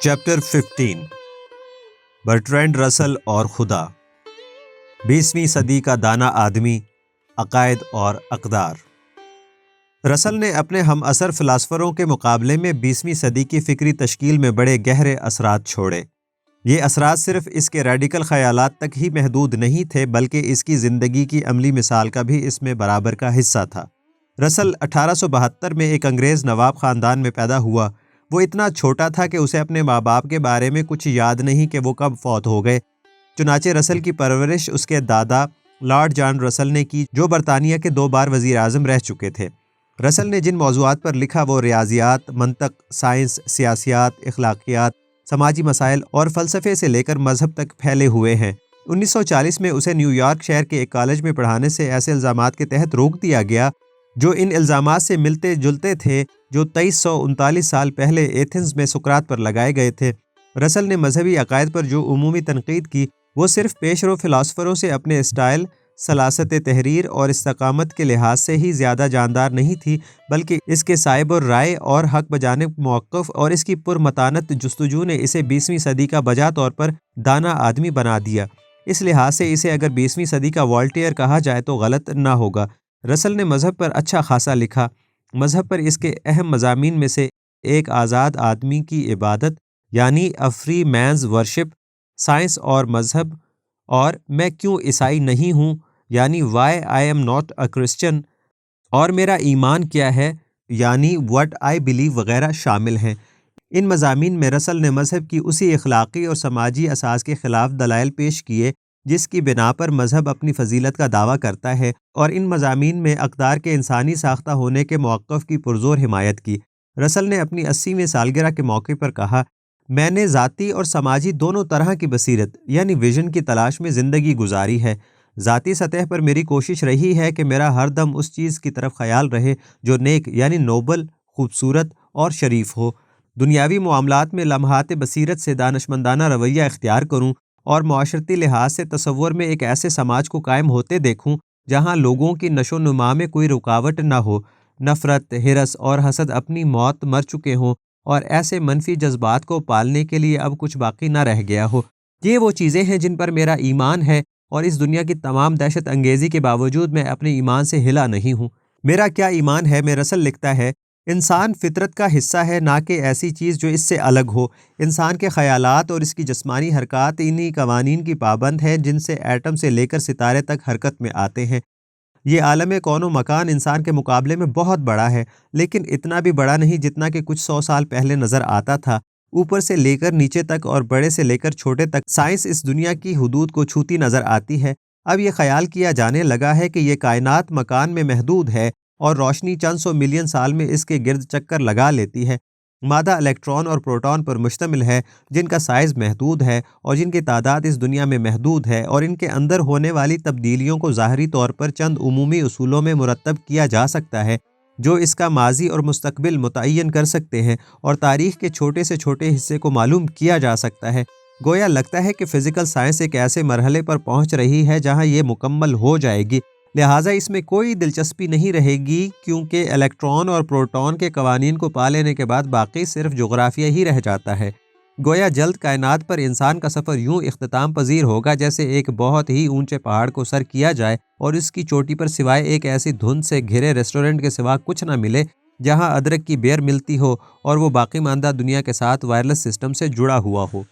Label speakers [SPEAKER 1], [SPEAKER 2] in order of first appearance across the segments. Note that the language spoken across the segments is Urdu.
[SPEAKER 1] چیپٹر 15 برٹرینڈ رسل اور خدا 20ویں صدی کا دانا آدمی، عقائد اور اقدار۔ رسل نے اپنے ہم عصر فلاسفروں کے مقابلے میں 20ویں صدی کی فکری تشکیل میں بڑے گہرے اثرات چھوڑے۔ یہ اثرات صرف اس کے ریڈیکل خیالات تک ہی محدود نہیں تھے بلکہ اس کی زندگی کی عملی مثال کا بھی اس میں برابر کا حصہ تھا۔ رسل 1872 میں ایک انگریز نواب خاندان میں پیدا ہوا۔ وہ اتنا چھوٹا تھا کہ اسے اپنے ماں باپ کے بارے میں کچھ یاد نہیں کہ وہ کب فوت ہو گئے۔ چنانچہ رسل کی پرورش اس کے دادا لارڈ جان رسل نے کی، جو برطانیہ کے 2 بار وزیر اعظم رہ چکے تھے۔ رسل نے جن موضوعات پر لکھا وہ ریاضیات، منطق، سائنس، سیاسیات، اخلاقیات، سماجی مسائل اور فلسفے سے لے کر مذہب تک پھیلے ہوئے ہیں۔ 1940 میں اسے نیو یارک شہر کے ایک کالج میں پڑھانے سے ایسے الزامات کے تحت روک دیا گیا جو ان الزامات سے ملتے جلتے تھے جو 2339 سال پہلے ایتھنز میں سقراط پر لگائے گئے تھے۔ رسل نے مذہبی عقائد پر جو عمومی تنقید کی وہ صرف پیشرو فلاسفروں سے اپنے اسٹائل، سلاست تحریر اور استقامت کے لحاظ سے ہی زیادہ جاندار نہیں تھی، بلکہ اس کے صائب الرائے اور حق بجانب موقف اور اس کی پرمتانت جستجو نے اسے 20ویں صدی کا بجا طور پر دانا آدمی بنا دیا۔ اس لحاظ سے اسے اگر 20ویں صدی کا والٹیئر کہا جائے تو غلط نہ ہوگا۔ رسل نے مذہب پر اچھا خاصا لکھا۔ مذہب پر اس کے اہم مضامین میں سے ایک آزاد آدمی کی عبادت یعنی a free man's worship, science اور مذہب، اور میں کیوں عیسائی نہیں ہوں یعنی why I am not a Christian, اور میرا ایمان کیا ہے یعنی وٹ آئی بلیو وغیرہ شامل ہیں۔ ان مضامین میں رسل نے مذہب کی اسی اخلاقی اور سماجی اساس کے خلاف دلائل پیش کیے جس کی بنا پر مذہب اپنی فضیلت کا دعویٰ کرتا ہے، اور ان مضامین میں اقدار کے انسانی ساختہ ہونے کے موقف کی پرزور حمایت کی۔ رسل نے اپنی 80ویں سالگرہ کے موقع پر کہا، میں نے ذاتی اور سماجی دونوں طرح کی بصیرت یعنی ویژن کی تلاش میں زندگی گزاری ہے۔ ذاتی سطح پر میری کوشش رہی ہے کہ میرا ہر دم اس چیز کی طرف خیال رہے جو نیک یعنی نوبل، خوبصورت اور شریف ہو۔ دنیاوی معاملات میں لمحات بصیرت سے دانشمندانہ رویہ اختیار کروں اور معاشرتی لحاظ سے تصور میں ایک ایسے سماج کو قائم ہوتے دیکھوں جہاں لوگوں کی نشو و نما میں کوئی رکاوٹ نہ ہو، نفرت، ہرس اور حسد اپنی موت مر چکے ہوں اور ایسے منفی جذبات کو پالنے کے لیے اب کچھ باقی نہ رہ گیا ہو۔ یہ وہ چیزیں ہیں جن پر میرا ایمان ہے، اور اس دنیا کی تمام دہشت انگیزی کے باوجود میں اپنے ایمان سے ہلا نہیں ہوں۔ میرا کیا ایمان ہے میں رسل لکھتا ہے، انسان فطرت کا حصہ ہے، نہ کہ ایسی چیز جو اس سے الگ ہو۔ انسان کے خیالات اور اس کی جسمانی حرکات انہی قوانین کی پابند ہیں جن سے ایٹم سے لے کر ستارے تک حرکت میں آتے ہیں۔ یہ عالم کون و مکان انسان کے مقابلے میں بہت بڑا ہے، لیکن اتنا بھی بڑا نہیں جتنا کہ کچھ 100 سال پہلے نظر آتا تھا۔ اوپر سے لے کر نیچے تک اور بڑے سے لے کر چھوٹے تک سائنس اس دنیا کی حدود کو چھوتی نظر آتی ہے۔ اب یہ خیال کیا جانے لگا ہے کہ یہ کائنات مکان میں محدود ہے اور روشنی چند 100 ملین سال میں اس کے گرد چکر لگا لیتی ہے۔ مادہ الیکٹران اور پروٹون پر مشتمل ہے جن کا سائز محدود ہے اور جن کی تعداد اس دنیا میں محدود ہے، اور ان کے اندر ہونے والی تبدیلیوں کو ظاہری طور پر چند عمومی اصولوں میں مرتب کیا جا سکتا ہے جو اس کا ماضی اور مستقبل متعین کر سکتے ہیں، اور تاریخ کے چھوٹے سے چھوٹے حصے کو معلوم کیا جا سکتا ہے۔ گویا لگتا ہے کہ فزیکل سائنس ایک ایسے مرحلے پر پہنچ رہی ہے جہاں یہ مکمل ہو جائے گی، لہٰذا اس میں کوئی دلچسپی نہیں رہے گی کیونکہ الیکٹران اور پروٹون کے قوانین کو پا لینے کے بعد باقی صرف جغرافیہ ہی رہ جاتا ہے۔ گویا جلد کائنات پر انسان کا سفر یوں اختتام پذیر ہوگا جیسے ایک بہت ہی اونچے پہاڑ کو سر کیا جائے اور اس کی چوٹی پر سوائے ایک ایسی دھند سے گھرے ریسٹورنٹ کے سوا کچھ نہ ملے جہاں ادرک کی بیر ملتی ہو اور وہ باقی ماندہ دنیا کے ساتھ وائرلیس سسٹم سے جڑا ہوا ہو۔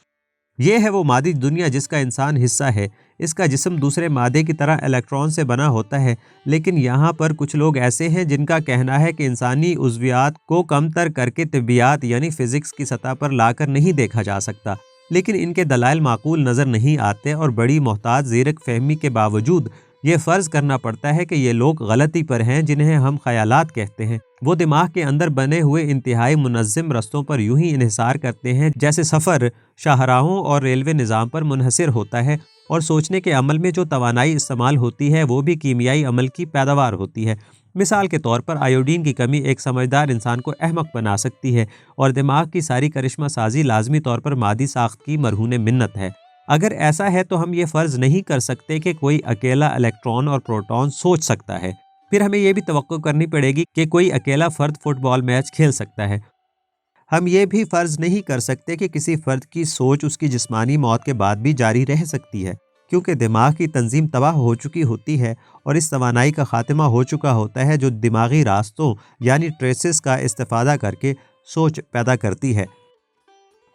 [SPEAKER 1] یہ ہے وہ مادی دنیا جس کا انسان حصہ ہے۔ اس کا جسم دوسرے مادے کی طرح الیکٹران سے بنا ہوتا ہے، لیکن یہاں پر کچھ لوگ ایسے ہیں جن کا کہنا ہے کہ انسانی عضویات کو کم تر کر کے طبیعیات یعنی فزکس کی سطح پر لا کر نہیں دیکھا جا سکتا، لیکن ان کے دلائل معقول نظر نہیں آتے اور بڑی محتاط زیرک فہمی کے باوجود یہ فرض کرنا پڑتا ہے کہ یہ لوگ غلطی پر ہیں جنہیں ہم خیالات کہتے ہیں۔ وہ دماغ کے اندر بنے ہوئے انتہائی منظم رستوں پر یوں ہی انحصار کرتے ہیں جیسے سفر شاہراہوں اور ریلوے نظام پر منحصر ہوتا ہے، اور سوچنے کے عمل میں جو توانائی استعمال ہوتی ہے وہ بھی کیمیائی عمل کی پیداوار ہوتی ہے۔ مثال کے طور پر آیوڈین کی کمی ایک سمجھدار انسان کو احمق بنا سکتی ہے، اور دماغ کی ساری کرشمہ سازی لازمی طور پر مادی ساخت کی مرہون منت ہے۔ اگر ایسا ہے تو ہم یہ فرض نہیں کر سکتے کہ کوئی اکیلا الیکٹران اور پروٹون سوچ سکتا ہے، پھر ہمیں یہ بھی توقع کرنی پڑے گی کہ کوئی اکیلا فرد فٹ بال میچ کھیل سکتا ہے۔ ہم یہ بھی فرض نہیں کر سکتے کہ کسی فرد کی سوچ اس کی جسمانی موت کے بعد بھی جاری رہ سکتی ہے، کیونکہ دماغ کی تنظیم تباہ ہو چکی ہوتی ہے اور اس توانائی کا خاتمہ ہو چکا ہوتا ہے جو دماغی راستوں یعنی ٹریسز کا استفادہ کر کے سوچ پیدا کرتی ہے۔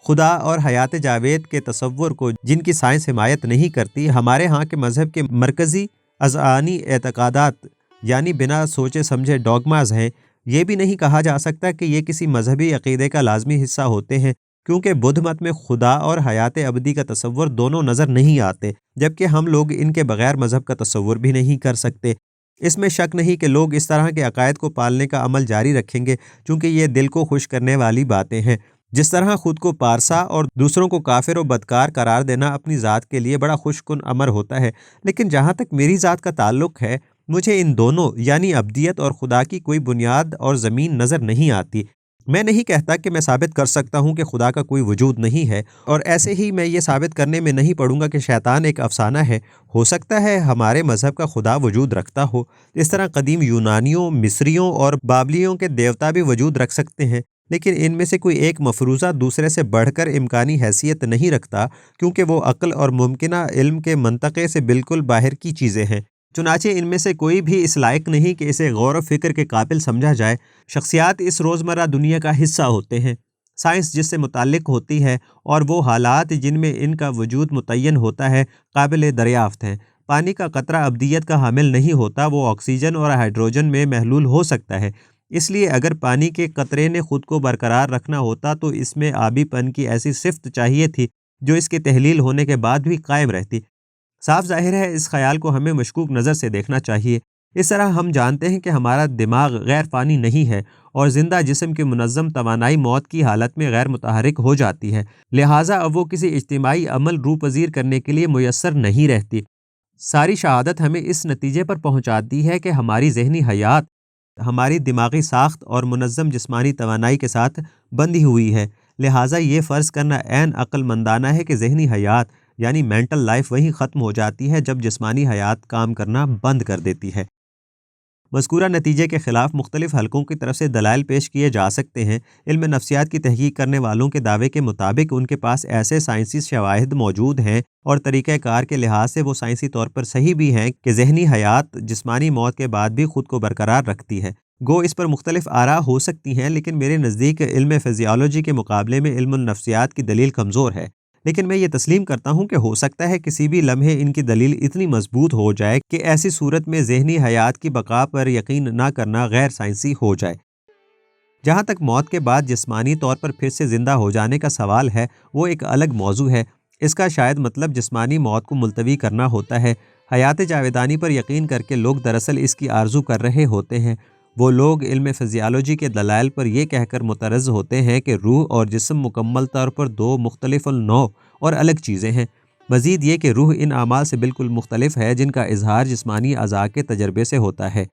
[SPEAKER 1] خدا اور حیات جاوید کے تصور کو جن کی سائنس حمایت نہیں کرتی، ہمارے ہاں کے مذہب کے مرکزی اذہانی اعتقادات یعنی بنا سوچے سمجھے ڈوگماز ہیں، یہ بھی نہیں کہا جا سکتا کہ یہ کسی مذہبی عقیدے کا لازمی حصہ ہوتے ہیں، کیونکہ بدھ مت میں خدا اور حیات ابدی کا تصور دونوں نظر نہیں آتے، جبکہ ہم لوگ ان کے بغیر مذہب کا تصور بھی نہیں کر سکتے۔ اس میں شک نہیں کہ لوگ اس طرح کے عقائد کو پالنے کا عمل جاری رکھیں گے، چونکہ یہ دل کو خوش کرنے والی باتیں ہیں۔ جس طرح خود کو پارسا اور دوسروں کو کافر و بدکار قرار دینا اپنی ذات کے لیے بڑا خوش کن امر ہوتا ہے، لیکن جہاں تک میری ذات کا تعلق ہے، مجھے ان دونوں یعنی ابدیت اور خدا کی کوئی بنیاد اور زمین نظر نہیں آتی۔ میں نہیں کہتا کہ میں ثابت کر سکتا ہوں کہ خدا کا کوئی وجود نہیں ہے، اور ایسے ہی میں یہ ثابت کرنے میں نہیں پڑوں گا کہ شیطان ایک افسانہ ہے۔ ہو سکتا ہے ہمارے مذہب کا خدا وجود رکھتا ہو، اس طرح قدیم یونانیوں، مصریوں اور بابلیوں کے دیوتا بھی وجود رکھ سکتے ہیں، لیکن ان میں سے کوئی ایک مفروضہ دوسرے سے بڑھ کر امکانی حیثیت نہیں رکھتا، کیونکہ وہ عقل اور ممکنہ علم کے منطقے سے بالکل باہر کی چیزیں ہیں۔ چنانچہ ان میں سے کوئی بھی اس لائق نہیں کہ اسے غور و فکر کے قابل سمجھا جائے۔ شخصیات اس روزمرہ دنیا کا حصہ ہوتے ہیں، سائنس جس سے متعلق ہوتی ہے اور وہ حالات جن میں ان کا وجود متعین ہوتا ہے قابل دریافت ہیں۔ پانی کا قطرہ ابدیت کا حامل نہیں ہوتا، وہ آکسیجن اور ہائیڈروجن میں محلول ہو سکتا ہے، اس لیے اگر پانی کے قطرے نے خود کو برقرار رکھنا ہوتا تو اس میں آبی پن کی ایسی صفت چاہیے تھی جو اس کے تحلیل ہونے کے بعد بھی قائم رہتی۔ صاف ظاہر ہے اس خیال کو ہمیں مشکوک نظر سے دیکھنا چاہیے۔ اس طرح ہم جانتے ہیں کہ ہمارا دماغ غیر فانی نہیں ہے اور زندہ جسم کی منظم توانائی موت کی حالت میں غیر متحرک ہو جاتی ہے، لہٰذا اب وہ کسی اجتماعی عمل روح پذیر کرنے کے لیے میسر نہیں رہتی۔ ساری شہادت ہمیں اس نتیجے پر پہنچاتی ہے کہ ہماری ذہنی حیات ہماری دماغی ساخت اور منظم جسمانی توانائی کے ساتھ بندھی ہوئی ہے، لہٰذا یہ فرض کرنا عین عقل مندانہ ہے کہ ذہنی حیات یعنی مینٹل لائف وہیں ختم ہو جاتی ہے جب جسمانی حیات کام کرنا بند کر دیتی ہے۔ مذکورہ نتیجے کے خلاف مختلف حلقوں کی طرف سے دلائل پیش کیے جا سکتے ہیں۔ علم نفسیات کی تحقیق کرنے والوں کے دعوے کے مطابق ان کے پاس ایسے سائنسی شواہد موجود ہیں اور طریقہ کار کے لحاظ سے وہ سائنسی طور پر صحیح بھی ہیں کہ ذہنی حیات جسمانی موت کے بعد بھی خود کو برقرار رکھتی ہے۔ گو اس پر مختلف آراء ہو سکتی ہیں، لیکن میرے نزدیک علم فزیالوجی کے مقابلے میں علم النفسیات کی دلیل کمزور ہے، لیکن میں یہ تسلیم کرتا ہوں کہ ہو سکتا ہے کسی بھی لمحے ان کی دلیل اتنی مضبوط ہو جائے کہ ایسی صورت میں ذہنی حیات کی بقا پر یقین نہ کرنا غیر سائنسی ہو جائے۔ جہاں تک موت کے بعد جسمانی طور پر پھر سے زندہ ہو جانے کا سوال ہے، وہ ایک الگ موضوع ہے۔ اس کا شاید مطلب جسمانی موت کو ملتوی کرنا ہوتا ہے۔ حیات جاویدانی پر یقین کر کے لوگ دراصل اس کی آرزو کر رہے ہوتے ہیں۔ وہ لوگ علم فزیالوجی کے دلائل پر یہ کہہ کر مترز ہوتے ہیں کہ روح اور جسم مکمل طور پر دو مختلف النوع اور الگ چیزیں ہیں۔ مزید یہ کہ روح ان اعمال سے بالکل مختلف ہے جن کا اظہار جسمانی اعضاء کے تجربے سے ہوتا ہے۔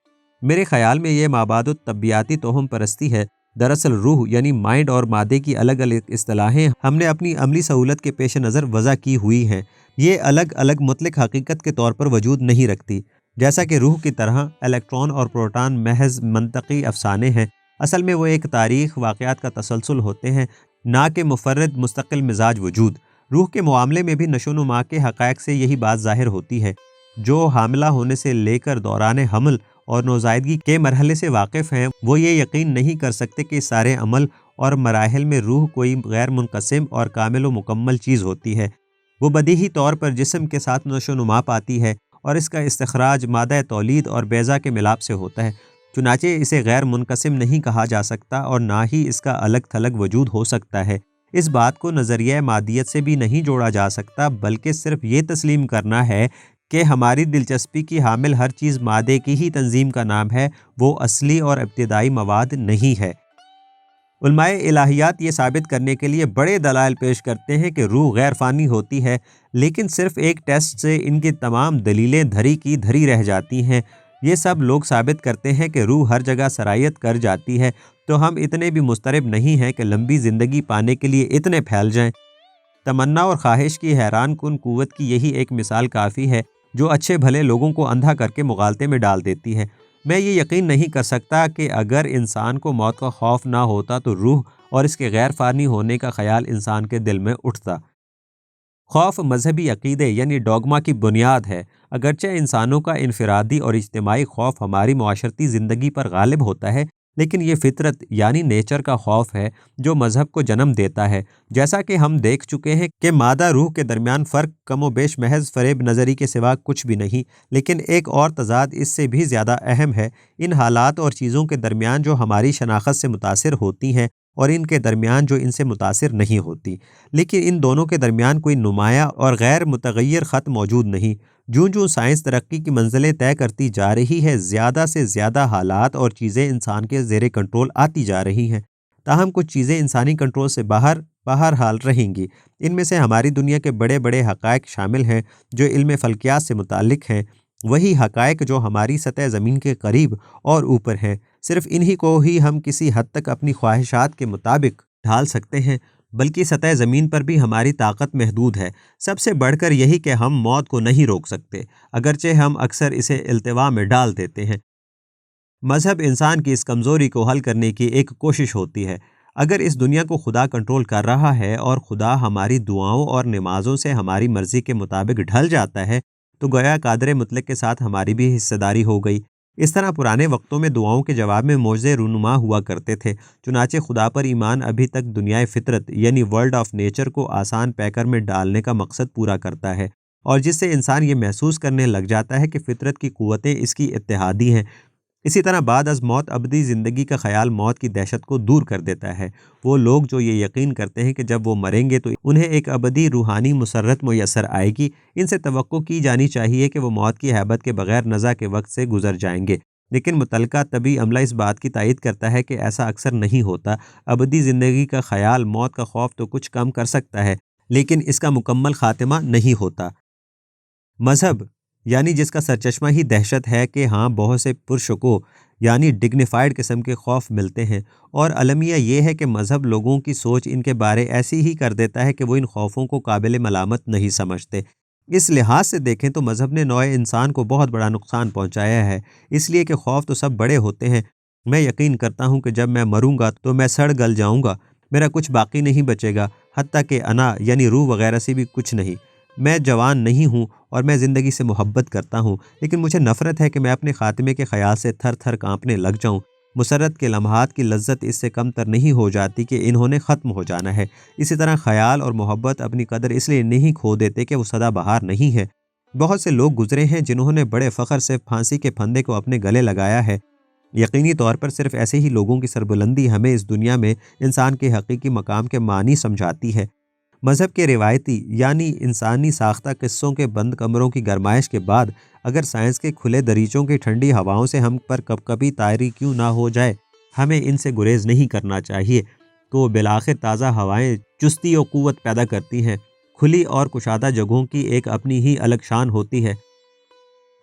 [SPEAKER 1] میرے خیال میں یہ مابعد الطبیعاتی توہم پرستی ہے۔ دراصل روح یعنی مائنڈ اور مادے کی الگ الگ اصطلاحیں ہم نے اپنی عملی سہولت کے پیش نظر وضع کی ہوئی ہیں۔ یہ الگ الگ مطلق حقیقت کے طور پر وجود نہیں رکھتی۔ جیسا کہ روح کی طرح الیکٹران اور پروٹان محض منطقی افسانے ہیں، اصل میں وہ ایک تاریخ واقعات کا تسلسل ہوتے ہیں، نہ کہ مفرد مستقل مزاج وجود۔ روح کے معاملے میں بھی نشو و نما کے حقائق سے یہی بات ظاہر ہوتی ہے۔ جو حاملہ ہونے سے لے کر دوران حمل اور نوزائیدگی کے مرحلے سے واقف ہیں، وہ یہ یقین نہیں کر سکتے کہ سارے عمل اور مراحل میں روح کوئی غیر منقسم اور کامل و مکمل چیز ہوتی ہے۔ وہ بدیہی طور پر جسم کے ساتھ نشو و نما پاتی ہے اور اس کا استخراج مادہ تولید اور بیضہ کے ملاپ سے ہوتا ہے، چنانچہ اسے غیر منقسم نہیں کہا جا سکتا اور نہ ہی اس کا الگ تھلگ وجود ہو سکتا ہے۔ اس بات کو نظریہ مادیت سے بھی نہیں جوڑا جا سکتا، بلکہ صرف یہ تسلیم کرنا ہے کہ ہماری دلچسپی کی حامل ہر چیز مادے کی ہی تنظیم کا نام ہے، وہ اصلی اور ابتدائی مواد نہیں ہے۔ علماء الہیات یہ ثابت کرنے کے لیے بڑے دلائل پیش کرتے ہیں کہ روح غیر فانی ہوتی ہے، لیکن صرف ایک ٹیسٹ سے ان کی تمام دلیلیں دھری کی دھری رہ جاتی ہیں۔ یہ سب لوگ ثابت کرتے ہیں کہ روح ہر جگہ سرایت کر جاتی ہے، تو ہم اتنے بھی مضطرب نہیں ہیں کہ لمبی زندگی پانے کے لیے اتنے پھیل جائیں۔ تمنا اور خواہش کی حیران کن قوت کی یہی ایک مثال کافی ہے جو اچھے بھلے لوگوں کو اندھا کر کے مغالطے میں ڈال دیتی ہے۔ میں یہ یقین نہیں کر سکتا کہ اگر انسان کو موت کا خوف نہ ہوتا تو روح اور اس کے غیر فانی ہونے کا خیال انسان کے دل میں اٹھتا۔ خوف مذہبی عقیدے یعنی ڈوگما کی بنیاد ہے۔ اگرچہ انسانوں کا انفرادی اور اجتماعی خوف ہماری معاشرتی زندگی پر غالب ہوتا ہے، لیکن یہ فطرت یعنی نیچر کا خوف ہے جو مذہب کو جنم دیتا ہے۔ جیسا کہ ہم دیکھ چکے ہیں کہ مادہ روح کے درمیان فرق کم و بیش محض فریب نظری کے سوا کچھ بھی نہیں، لیکن ایک اور تضاد اس سے بھی زیادہ اہم ہے۔ ان حالات اور چیزوں کے درمیان جو ہماری شناخت سے متاثر ہوتی ہیں اور ان کے درمیان جو ان سے متاثر نہیں ہوتی، لیکن ان دونوں کے درمیان کوئی نمایاں اور غیر متغیر خط موجود نہیں۔ جوں جوں سائنس ترقی کی منزلیں طے کرتی جا رہی ہے، زیادہ سے زیادہ حالات اور چیزیں انسان کے زیر کنٹرول آتی جا رہی ہیں، تاہم کچھ چیزیں انسانی کنٹرول سے باہر حال رہیں گی۔ ان میں سے ہماری دنیا کے بڑے بڑے حقائق شامل ہیں جو علم فلکیات سے متعلق ہیں، وہی حقائق جو ہماری سطح زمین کے قریب اور اوپر ہیں۔ صرف انہی کو ہی ہم کسی حد تک اپنی خواہشات کے مطابق ڈھال سکتے ہیں، بلکہ سطح زمین پر بھی ہماری طاقت محدود ہے۔ سب سے بڑھ کر یہی کہ ہم موت کو نہیں روک سکتے، اگرچہ ہم اکثر اسے التوا میں ڈال دیتے ہیں۔ مذہب انسان کی اس کمزوری کو حل کرنے کی ایک کوشش ہوتی ہے۔ اگر اس دنیا کو خدا کنٹرول کر رہا ہے اور خدا ہماری دعاؤں اور نمازوں سے ہماری مرضی کے مطابق ڈھل جاتا ہے، تو گویا قادر مطلق کے ساتھ ہماری بھی حصہ داری ہو گئی۔ اس طرح پرانے وقتوں میں دعاؤں کے جواب میں معجزے رونما ہوا کرتے تھے۔ چنانچہ خدا پر ایمان ابھی تک دنیائے فطرت یعنی ورلڈ آف نیچر کو آسان پیکر میں ڈالنے کا مقصد پورا کرتا ہے، اور جس سے انسان یہ محسوس کرنے لگ جاتا ہے کہ فطرت کی قوتیں اس کی اتحادی ہیں۔ اسی طرح بعد از موت ابدی زندگی کا خیال موت کی دہشت کو دور کر دیتا ہے۔ وہ لوگ جو یہ یقین کرتے ہیں کہ جب وہ مریں گے تو انہیں ایک ابدی روحانی مسرت میسر آئے گی، ان سے توقع کی جانی چاہیے کہ وہ موت کی ہیبت کے بغیر نزع کے وقت سے گزر جائیں گے۔ لیکن متعلقہ طبی عملہ اس بات کی تائید کرتا ہے کہ ایسا اکثر نہیں ہوتا۔ ابدی زندگی کا خیال موت کا خوف تو کچھ کم کر سکتا ہے، لیکن اس کا مکمل خاتمہ نہیں ہوتا۔ مذہب یعنی جس کا سرچشمہ ہی دہشت ہے کہ ہاں بہت سے پرشکوہ یعنی ڈگنیفائڈ قسم کے خوف ملتے ہیں، اور المیہ یہ ہے کہ مذہب لوگوں کی سوچ ان کے بارے ایسی ہی کر دیتا ہے کہ وہ ان خوفوں کو قابل ملامت نہیں سمجھتے۔ اس لحاظ سے دیکھیں تو مذہب نے نوع انسان کو بہت بڑا نقصان پہنچایا ہے، اس لیے کہ خوف تو سب بڑے ہوتے ہیں۔ میں یقین کرتا ہوں کہ جب میں مروں گا تو میں سڑ گل جاؤں گا، میرا کچھ باقی نہیں بچے گا، حتیٰ کہ انا یعنی روح وغیرہ سے بھی کچھ نہیں۔ میں جوان نہیں ہوں اور میں زندگی سے محبت کرتا ہوں، لیکن مجھے نفرت ہے کہ میں اپنے خاتمے کے خیال سے تھر تھر کانپنے لگ جاؤں۔ مسرت کے لمحات کی لذت اس سے کم تر نہیں ہو جاتی کہ انہوں نے ختم ہو جانا ہے۔ اسی طرح خیال اور محبت اپنی قدر اس لیے نہیں کھو دیتے کہ وہ سدا بہار نہیں ہے۔ بہت سے لوگ گزرے ہیں جنہوں نے بڑے فخر سے پھانسی کے پھندے کو اپنے گلے لگایا ہے۔ یقینی طور پر صرف ایسے ہی لوگوں کی سربلندی ہمیں اس دنیا میں انسان کے حقیقی مقام کے معنی سمجھاتی ہے۔ مذہب کے روایتی یعنی انسانی ساختہ قصوں کے بند کمروں کی گرمائش کے بعد اگر سائنس کے کھلے دریچوں کی ٹھنڈی ہواؤں سے ہم پر کبھی طائری کیوں نہ ہو جائے، ہمیں ان سے گریز نہیں کرنا چاہیے، تو بالآخر تازہ ہوائیں چستی و قوت پیدا کرتی ہیں۔ کھلی اور کشادہ جگہوں کی ایک اپنی ہی الگ شان ہوتی ہے۔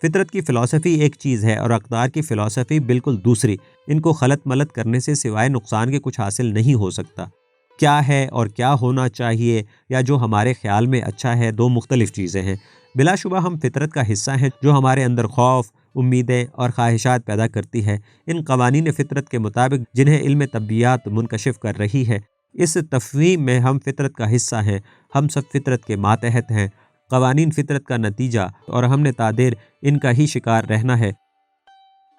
[SPEAKER 1] فطرت کی فلسفی ایک چیز ہے اور اقدار کی فلسفی بالکل دوسری۔ ان کو خلط ملط کرنے سے سوائے نقصان کے کچھ حاصل نہیں ہو سکتا۔ کیا ہے اور کیا ہونا چاہیے یا جو ہمارے خیال میں اچھا ہے، دو مختلف چیزیں ہیں۔ بلا شبہ ہم فطرت کا حصہ ہیں جو ہمارے اندر خوف، امیدیں اور خواہشات پیدا کرتی ہے۔ ان قوانین فطرت کے مطابق جنہیں علم طبیعیات منکشف کر رہی ہے، اس تفہیم میں ہم فطرت کا حصہ ہیں۔ ہم سب فطرت کے ماتحت ہیں۔ قوانین فطرت کا نتیجہ اور ہم نے تادیر ان کا ہی شکار رہنا ہے۔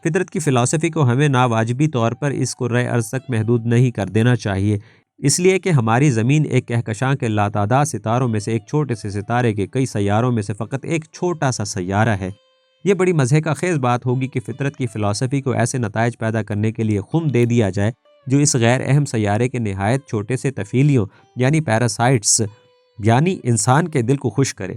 [SPEAKER 1] فطرت کی فلسفی کو ہمیں ناواجبی طور پر اس کرۂ ارض تک محدود نہیں کر دینا چاہیے، اس لیے کہ ہماری زمین ایک کہکشاں کے لاتعداد ستاروں میں سے ایک چھوٹے سے ستارے کے کئی سیاروں میں سے فقط ایک چھوٹا سا سیارہ ہے۔ یہ بڑی مضحکہ کا خیز بات ہوگی کہ فطرت کی فلسفی کو ایسے نتائج پیدا کرنے کے لیے خم دے دیا جائے جو اس غیر اہم سیارے کے نہایت چھوٹے سے طفیلیوں یعنی پیراسائٹس یعنی انسان کے دل کو خوش کرے۔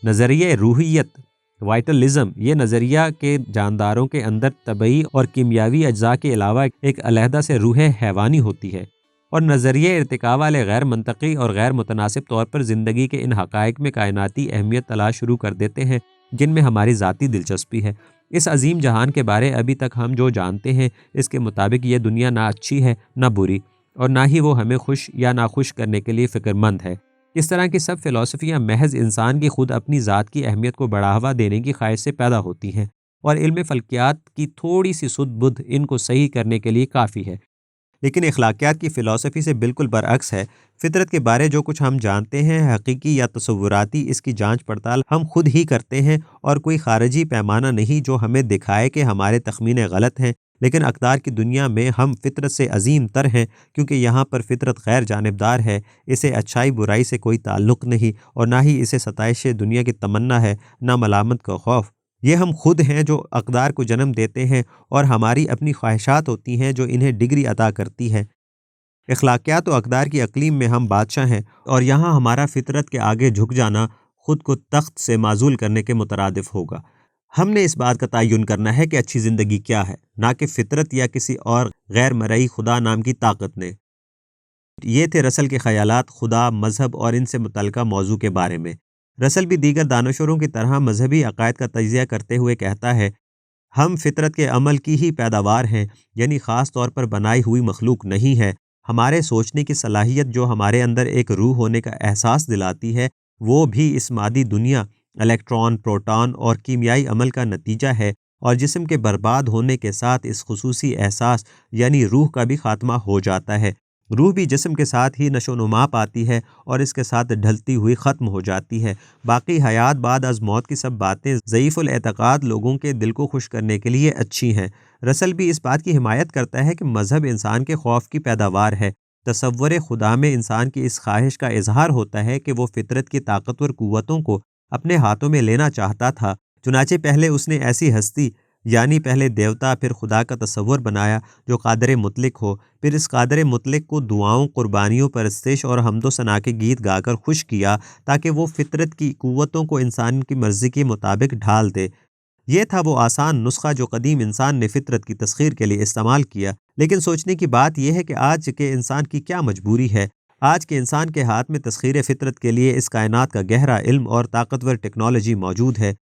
[SPEAKER 1] نظریہ روحیت وائٹلزم یہ نظریہ کہ جانداروں کے اندر طبعی اور کیمیاوی اجزاء کے علاوہ ایک علیحدہ سے روح حیوانی ہوتی ہے، اور نظریہ ارتقاء والے غیر منطقی اور غیر متناسب طور پر زندگی کے ان حقائق میں کائناتی اہمیت تلاش شروع کر دیتے ہیں جن میں ہماری ذاتی دلچسپی ہے۔ اس عظیم جہان کے بارے ابھی تک ہم جو جانتے ہیں اس کے مطابق یہ دنیا نہ اچھی ہے نہ بری، اور نہ ہی وہ ہمیں خوش یا ناخوش کرنے کے لیے فکر مند ہے۔ اس طرح کی سب فلسفیاں محض انسان کی خود اپنی ذات کی اہمیت کو بڑھاوا دینے کی خواہش سے پیدا ہوتی ہیں، اور علم فلکیات کی تھوڑی سی سدھ بدھ ان کو صحیح کرنے کے لیے کافی ہے۔ لیکن اخلاقیات کی فلسفی سے بالکل برعکس ہے۔ فطرت کے بارے جو کچھ ہم جانتے ہیں، حقیقی یا تصوراتی، اس کی جانچ پڑتال ہم خود ہی کرتے ہیں، اور کوئی خارجی پیمانہ نہیں جو ہمیں دکھائے کہ ہمارے تخمینے غلط ہیں۔ لیکن اقدار کی دنیا میں ہم فطرت سے عظیم تر ہیں، کیونکہ یہاں پر فطرت غیر جانبدار ہے، اسے اچھائی برائی سے کوئی تعلق نہیں، اور نہ ہی اسے ستائش دنیا کی تمنا ہے، نہ ملامت کا خوف۔ یہ ہم خود ہیں جو اقدار کو جنم دیتے ہیں، اور ہماری اپنی خواہشات ہوتی ہیں جو انہیں ڈگری عطا کرتی ہے۔ اخلاقیات و اقدار کی اقلیم میں ہم بادشاہ ہیں، اور یہاں ہمارا فطرت کے آگے جھک جانا خود کو تخت سے معزول کرنے کے مترادف ہوگا۔ ہم نے اس بات کا تعین کرنا ہے کہ اچھی زندگی کیا ہے، نہ کہ فطرت یا کسی اور غیر مرئی خدا نام کی طاقت نے۔ یہ تھے رسل کے خیالات خدا، مذہب اور ان سے متعلقہ موضوع کے بارے میں۔ رسل بھی دیگر دانشوروں کی طرح مذہبی عقائد کا تجزیہ کرتے ہوئے کہتا ہے، ہم فطرت کے عمل کی ہی پیداوار ہیں، یعنی خاص طور پر بنائی ہوئی مخلوق نہیں ہے۔ ہمارے سوچنے کی صلاحیت جو ہمارے اندر ایک روح ہونے کا احساس دلاتی ہے، وہ بھی اس مادی دنیا، الیکٹران، پروٹون اور کیمیائی عمل کا نتیجہ ہے، اور جسم کے برباد ہونے کے ساتھ اس خصوصی احساس یعنی روح کا بھی خاتمہ ہو جاتا ہے۔ روح بھی جسم کے ساتھ ہی نشو و نما پاتی ہے، اور اس کے ساتھ ڈھلتی ہوئی ختم ہو جاتی ہے۔ باقی حیات بعد از موت کی سب باتیں ضعیف الاعتقاد لوگوں کے دل کو خوش کرنے کے لیے اچھی ہیں۔ رسل بھی اس بات کی حمایت کرتا ہے کہ مذہب انسان کے خوف کی پیداوار ہے۔ تصور خدا میں انسان کی اس خواہش کا اظہار ہوتا ہے کہ وہ فطرت کی طاقتور قوتوں کو اپنے ہاتھوں میں لینا چاہتا تھا، چنانچہ پہلے اس نے ایسی ہستی یعنی پہلے دیوتا پھر خدا کا تصور بنایا جو قادر مطلق ہو، پھر اس قادر مطلق کو دعاؤں، قربانیوں، پرستش اور حمد و ثنا کے گیت گا کر خوش کیا تاکہ وہ فطرت کی قوتوں کو انسان کی مرضی کے مطابق ڈھال دے۔ یہ تھا وہ آسان نسخہ جو قدیم انسان نے فطرت کی تسخیر کے لیے استعمال کیا۔ لیکن سوچنے کی بات یہ ہے کہ آج کے انسان کی کیا مجبوری ہے؟ آج کے انسان کے ہاتھ میں تسخیر فطرت کے لیے اس کائنات کا گہرا علم اور طاقتور ٹیکنالوجی موجود ہے۔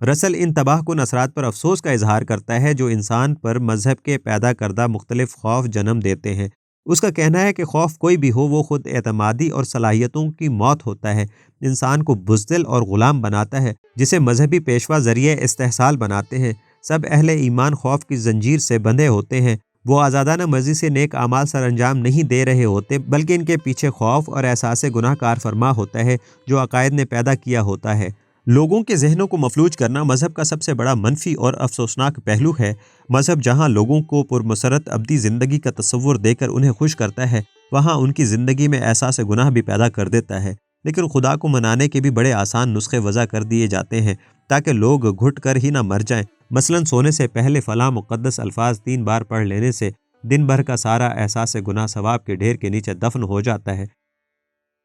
[SPEAKER 1] رسل ان تباہ کن اثرات پر افسوس کا اظہار کرتا ہے جو انسان پر مذہب کے پیدا کردہ مختلف خوف جنم دیتے ہیں۔ اس کا کہنا ہے کہ خوف کوئی بھی ہو، وہ خود اعتمادی اور صلاحیتوں کی موت ہوتا ہے، انسان کو بزدل اور غلام بناتا ہے، جسے مذہبی پیشوا ذریعہ استحصال بناتے ہیں۔ سب اہل ایمان خوف کی زنجیر سے بندھے ہوتے ہیں، وہ آزادانہ مرضی سے نیک اعمال سر انجام نہیں دے رہے ہوتے، بلکہ ان کے پیچھے خوف اور احساس گناہ کار فرما ہوتا ہے جو عقائد نے پیدا کیا ہوتا ہے۔ لوگوں کے ذہنوں کو مفلوج کرنا مذہب کا سب سے بڑا منفی اور افسوسناک پہلو ہے۔ مذہب جہاں لوگوں کو پرمسرت ابدی زندگی کا تصور دے کر انہیں خوش کرتا ہے، وہاں ان کی زندگی میں احساس گناہ بھی پیدا کر دیتا ہے۔ لیکن خدا کو منانے کے بھی بڑے آسان نسخے وضع کر دیے جاتے ہیں تاکہ لوگ گھٹ کر ہی نہ مر جائیں۔ مثلاً سونے سے پہلے فلاں مقدس الفاظ 3 بار پڑھ لینے سے دن بھر کا سارا احساس گناہ ثواب کے ڈھیر کے نیچے دفن ہو جاتا ہے۔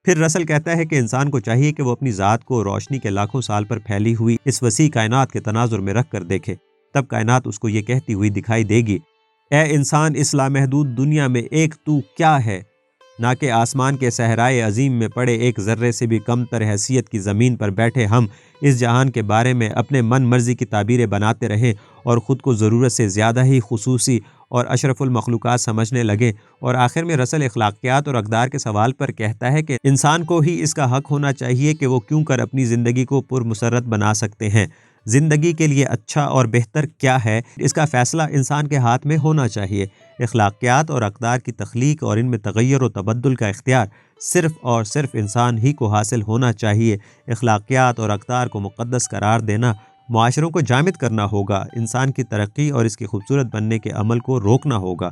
[SPEAKER 1] پھر رسل کہتا ہے کہ انسان کو چاہیے کہ وہ اپنی ذات کو روشنی کے لاکھوں سال پر پھیلی ہوئی اس وسیع کائنات کے تناظر میں رکھ کر دیکھے، تب کائنات اس کو یہ کہتی ہوئی دکھائی دے گی، اے انسان، اس لامحدود دنیا میں ایک تو کیا ہے؟ نہ کہ آسمان کے صحرائے عظیم میں پڑے ایک ذرے سے بھی کم تر حیثیت کی زمین پر بیٹھے ہم اس جہان کے بارے میں اپنے من مرضی کی تعبیریں بناتے رہیں اور خود کو ضرورت سے زیادہ ہی خصوصی اور اشرف المخلوقات سمجھنے لگیں۔ اور آخر میں رسل اخلاقیات اور اقدار کے سوال پر کہتا ہے کہ انسان کو ہی اس کا حق ہونا چاہیے کہ وہ کیوں کر اپنی زندگی کو پرمسرت بنا سکتے ہیں۔ زندگی کے لیے اچھا اور بہتر کیا ہے، اس کا فیصلہ انسان کے ہاتھ میں ہونا چاہیے۔ اخلاقیات اور اقدار کی تخلیق اور ان میں تغیر و تبدل کا اختیار صرف اور صرف انسان ہی کو حاصل ہونا چاہیے۔ اخلاقیات اور اقدار کو مقدس قرار دینا معاشروں کو جامد کرنا ہوگا، انسان کی ترقی اور اس کی خوبصورت بننے کے عمل کو روکنا ہوگا۔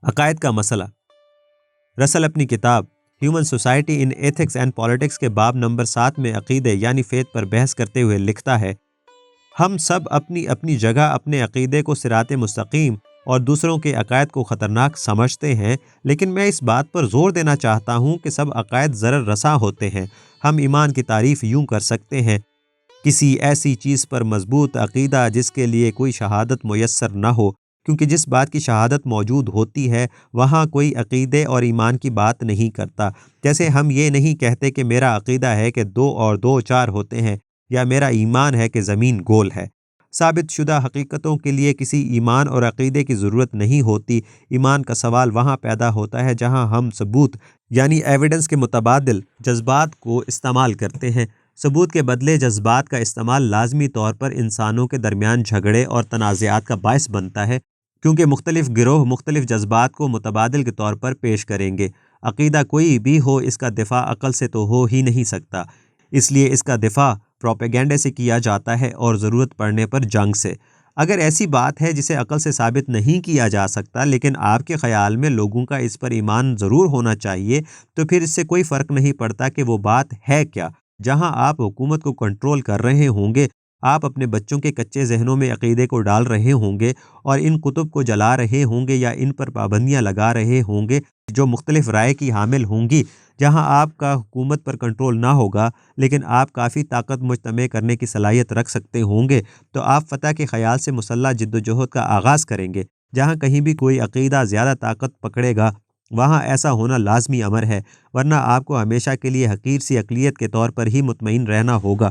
[SPEAKER 1] عقائد کا مسئلہ۔ رسل اپنی کتاب human society in ethics and politics کے باب نمبر 7 میں عقیدے یعنی فیتھ پر بحث کرتے ہوئے لکھتا ہے، ہم سب اپنی اپنی جگہ اپنے عقیدے کو صراط مستقیم اور دوسروں کے عقائد کو خطرناک سمجھتے ہیں، لیکن میں اس بات پر زور دینا چاہتا ہوں کہ سب عقائد ضرر رساں ہوتے ہیں۔ ہم ایمان کی تعریف یوں کر سکتے ہیں، کسی ایسی چیز پر مضبوط عقیدہ جس کے لیے کوئی شہادت میسر نہ ہو، کیونکہ جس بات کی شہادت موجود ہوتی ہے وہاں کوئی عقیدے اور ایمان کی بات نہیں کرتا۔ جیسے ہم یہ نہیں کہتے کہ میرا عقیدہ ہے کہ 2 اور 2 4 ہوتے ہیں، یا میرا ایمان ہے کہ زمین گول ہے۔ ثابت شدہ حقیقتوں کے لیے کسی ایمان اور عقیدے کی ضرورت نہیں ہوتی۔ ایمان کا سوال وہاں پیدا ہوتا ہے جہاں ہم ثبوت یعنی ایویڈنس کے متبادل جذبات کو استعمال کرتے ہیں۔ ثبوت کے بدلے جذبات کا استعمال لازمی طور پر انسانوں کے درمیان جھگڑے اور تنازعات کا باعث بنتا ہے۔ کیونکہ مختلف گروہ مختلف جذبات کو متبادل کے طور پر پیش کریں گے۔ عقیدہ کوئی بھی ہو، اس کا دفاع عقل سے تو ہو ہی نہیں سکتا، اس لیے اس کا دفاع پروپیگنڈے سے کیا جاتا ہے اور ضرورت پڑنے پر جنگ سے۔ اگر ایسی بات ہے جسے عقل سے ثابت نہیں کیا جا سکتا، لیکن آپ کے خیال میں لوگوں کا اس پر ایمان ضرور ہونا چاہیے، تو پھر اس سے کوئی فرق نہیں پڑتا کہ وہ بات ہے کیا۔ جہاں آپ حکومت کو کنٹرول کر رہے ہوں گے، آپ اپنے بچوں کے کچے ذہنوں میں عقیدے کو ڈال رہے ہوں گے اور ان کتب کو جلا رہے ہوں گے یا ان پر پابندیاں لگا رہے ہوں گے جو مختلف رائے کی حامل ہوں گی۔ جہاں آپ کا حکومت پر کنٹرول نہ ہوگا لیکن آپ کافی طاقت مجتمع کرنے کی صلاحیت رکھ سکتے ہوں گے، تو آپ فتح کے خیال سے مسلح جد و جہد کا آغاز کریں گے۔ جہاں کہیں بھی کوئی عقیدہ زیادہ طاقت پکڑے گا، وہاں ایسا ہونا لازمی امر ہے، ورنہ آپ کو ہمیشہ کے لیے حقیر سی اقلیت کے طور پر ہی مطمئن رہنا ہوگا۔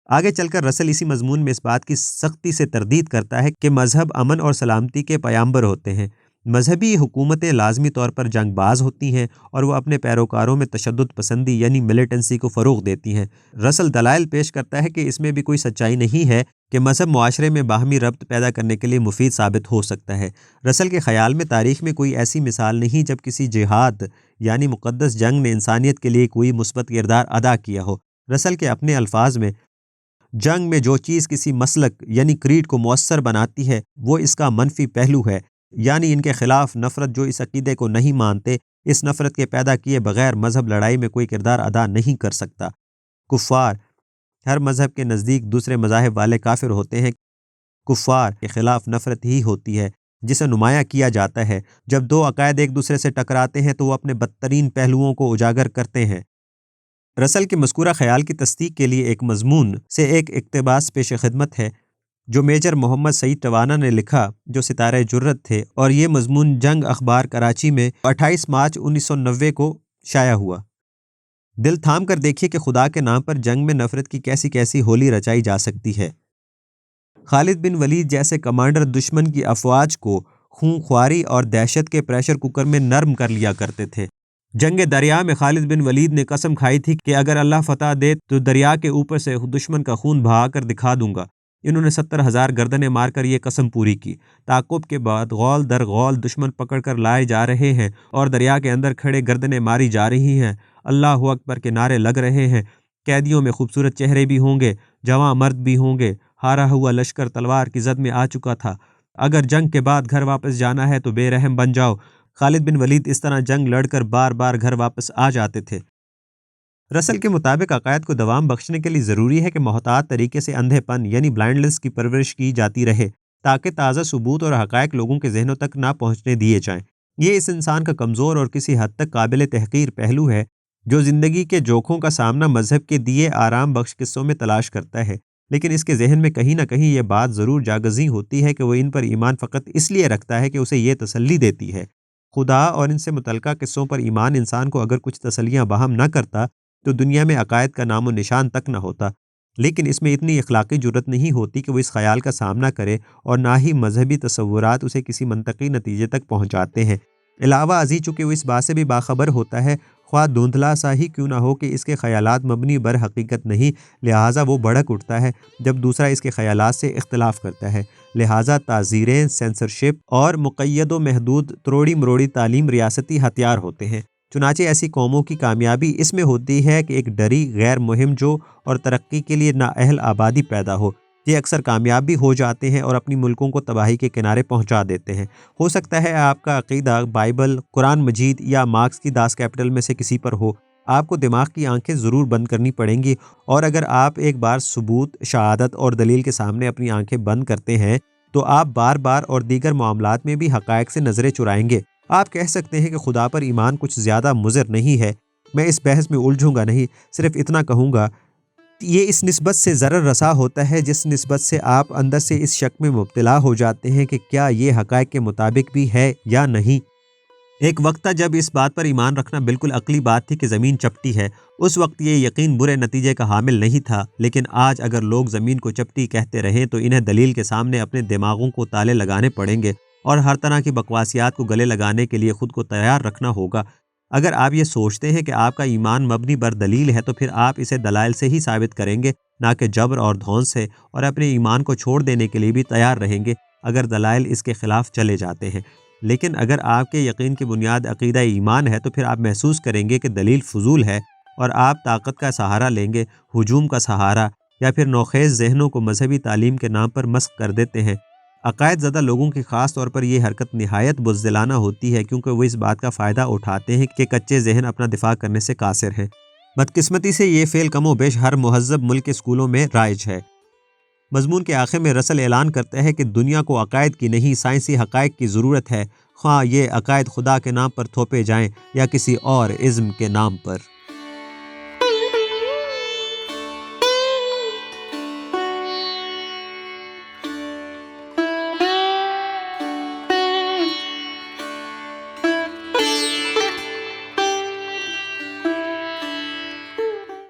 [SPEAKER 1] آگے چل کر رسل اسی مضمون میں اس بات کی سختی سے تردید کرتا ہے کہ مذہب امن اور سلامتی کے پیامبر ہوتے ہیں۔ مذہبی حکومتیں لازمی طور پر جنگ باز ہوتی ہیں اور وہ اپنے پیروکاروں میں تشدد پسندی یعنی ملیٹنسی کو فروغ دیتی ہیں۔ رسل دلائل پیش کرتا ہے کہ اس میں بھی کوئی سچائی نہیں ہے کہ مذہب معاشرے میں باہمی ربط پیدا کرنے کے لیے مفید ثابت ہو سکتا ہے۔ رسل کے خیال میں تاریخ میں کوئی ایسی مثال نہیں جب کسی جہاد یعنی مقدس جنگ نے انسانیت کے لیے کوئی مثبت کردار ادا کیا ہو۔ رسل کے اپنے الفاظ میں، جنگ میں جو چیز کسی مسلک یعنی کریڈ کو مؤثر بناتی ہے وہ اس کا منفی پہلو ہے، یعنی ان کے خلاف نفرت جو اس عقیدے کو نہیں مانتے، اس نفرت کے پیدا کیے بغیر مذہب لڑائی میں کوئی کردار ادا نہیں کر سکتا۔ کفار ہر مذہب کے نزدیک دوسرے مذاہب والے کافر ہوتے ہیں۔ کفار کے خلاف نفرت ہی ہوتی ہے جسے نمایاں کیا جاتا ہے۔ جب دو عقائد ایک دوسرے سے ٹکراتے ہیں تو وہ اپنے بدترین پہلوؤں کو اجاگر کرتے ہیں۔ رسل کے مذکورہ خیال کی تصدیق کے لیے ایک مضمون سے ایک اقتباس پیش خدمت ہے جو میجر محمد سعید ٹوانا نے لکھا، جو ستارہ جرت تھے، اور یہ مضمون جنگ اخبار کراچی میں 28 مارچ 1990 کو شائع ہوا۔ دل تھام کر دیکھیے کہ خدا کے نام پر جنگ میں نفرت کی کیسی کیسی ہولی رچائی جا سکتی ہے۔ خالد بن ولید جیسے کمانڈر دشمن کی افواج کو خون خواری اور دہشت کے پریشر کوکر میں نرم کر لیا کرتے تھے۔ جنگ دریا میں خالد بن ولید نے قسم کھائی تھی کہ اگر اللہ فتح دے تو دریا کے اوپر سے دشمن کا خون بہا کر دکھا دوں گا۔ انہوں نے 70,000 گردنیں مار کر یہ قسم پوری کی۔ تعاقب کے بعد غول در غول دشمن پکڑ کر لائے جا رہے ہیں اور دریا کے اندر کھڑے گردنیں ماری جا رہی ہیں۔ اللہ اکبر کے نعرے لگ رہے ہیں۔ قیدیوں میں خوبصورت چہرے بھی ہوں گے، جواں مرد بھی ہوں گے۔ ہارا ہوا لشکر تلوار کی زد میں آ چکا تھا۔ اگر جنگ کے بعد گھر واپس جانا ہے تو بے رحم بن جاؤ۔ خالد بن ولید اس طرح جنگ لڑ کر بار بار گھر واپس آ جاتے تھے۔ رسل کے مطابق عقائد کو دوام بخشنے کے لیے ضروری ہے کہ محتاط طریقے سے اندھے پن یعنی بلائنڈنس کی پرورش کی جاتی رہے تاکہ تازہ ثبوت اور حقائق لوگوں کے ذہنوں تک نہ پہنچنے دیے جائیں۔ یہ اس انسان کا کمزور اور کسی حد تک قابل تحقیر پہلو ہے جو زندگی کے جوکھوں کا سامنا مذہب کے دیے آرام بخش قصوں میں تلاش کرتا ہے، لیکن اس کے ذہن میں کہیں نہ کہیں یہ بات ضرور جاگزی ہوتی ہے کہ وہ ان پر ایمان فقط اس لیے رکھتا ہے کہ اسے یہ تسلی دیتی ہے۔ خدا اور ان سے متعلقہ قصوں پر ایمان انسان کو اگر کچھ تسلیاں باہم نہ کرتا تو دنیا میں عقائد کا نام و نشان تک نہ ہوتا، لیکن اس میں اتنی اخلاقی جرت نہیں ہوتی کہ وہ اس خیال کا سامنا کرے، اور نہ ہی مذہبی تصورات اسے کسی منطقی نتیجے تک پہنچاتے ہیں۔ علاوہ ازیں چونکہ وہ اس بات سے بھی باخبر ہوتا ہے، خواہ دھندلا سا ہی کیوں نہ ہو، کہ اس کے خیالات مبنی بر حقیقت نہیں، لہٰذا وہ بھڑک اٹھتا ہے جب دوسرا اس کے خیالات سے اختلاف کرتا ہے۔ لہٰذا تعزیریں، سینسرشپ اور مقید و محدود تروڑی مروڑی تعلیم ریاستی ہتھیار ہوتے ہیں۔ چنانچہ ایسی قوموں کی کامیابی اس میں ہوتی ہے کہ ایک ڈری، غیر مہم جو اور ترقی کے لیے نااہل آبادی پیدا ہو۔ یہ اکثر کامیاب بھی ہو جاتے ہیں اور اپنی ملکوں کو تباہی کے کنارے پہنچا دیتے ہیں۔ ہو سکتا ہے آپ کا عقیدہ بائبل، قرآن مجید یا مارکس کی داس کیپٹل میں سے کسی پر ہو۔ آپ کو دماغ کی آنکھیں ضرور بند کرنی پڑیں گی، اور اگر آپ ایک بار ثبوت، شہادت اور دلیل کے سامنے اپنی آنکھیں بند کرتے ہیں تو آپ بار بار اور دیگر معاملات میں بھی حقائق سے نظریں چرائیں گے۔ آپ کہہ سکتے ہیں کہ خدا پر ایمان کچھ زیادہ مضر نہیں ہے۔ میں اس بحث میں الجھوں گا نہیں، صرف اتنا کہوں گا، یہ اس نسبت سے ضرر رسا ہوتا ہے جس نسبت سے آپ اندر سے اس شک میں مبتلا ہو جاتے ہیں کہ کیا یہ حقائق کے مطابق بھی ہے یا نہیں۔ ایک وقت تھا جب اس بات پر ایمان رکھنا بالکل عقلی بات تھی کہ زمین چپٹی ہے۔ اس وقت یہ یقین برے نتیجے کا حامل نہیں تھا، لیکن آج اگر لوگ زمین کو چپٹی کہتے رہیں تو انہیں دلیل کے سامنے اپنے دماغوں کو تالے لگانے پڑیں گے اور ہر طرح کی بکواسیات کو گلے لگانے کے لیے خود کو تیار رکھنا ہوگا۔ اگر آپ یہ سوچتے ہیں کہ آپ کا ایمان مبنی بر دلیل ہے تو پھر آپ اسے دلائل سے ہی ثابت کریں گے، نہ کہ جبر اور دھون سے، اور اپنے ایمان کو چھوڑ دینے کے لیے بھی تیار رہیں گے۔ اگر دلائل اس کے خلاف چلے جاتے ہیں، لیکن اگر آپ کے یقین کی بنیاد عقیدہ ایمان ہے تو پھر آپ محسوس کریں گے کہ دلیل فضول ہے اور آپ طاقت کا سہارا لیں گے، ہجوم کا سہارا، یا پھر نوخیز ذہنوں کو مذہبی تعلیم کے نام پر مسخ کر دیتے ہیں۔ عقائد زدہ لوگوں کی خاص طور پر یہ حرکت نہایت بزدلانہ ہوتی ہے، کیونکہ وہ اس بات کا فائدہ اٹھاتے ہیں کہ کچے ذہن اپنا دفاع کرنے سے قاصر ہیں۔ بدقسمتی سے یہ فعل کم و بیش ہر مہذب ملک کے اسکولوں میں رائج ہے۔ مضمون کے آخر میں رسل اعلان کرتا ہے کہ دنیا کو عقائد کی نہیں، سائنسی حقائق کی ضرورت ہے، خواہ یہ عقائد خدا کے نام پر تھوپے جائیں یا کسی اور ازم کے نام پر۔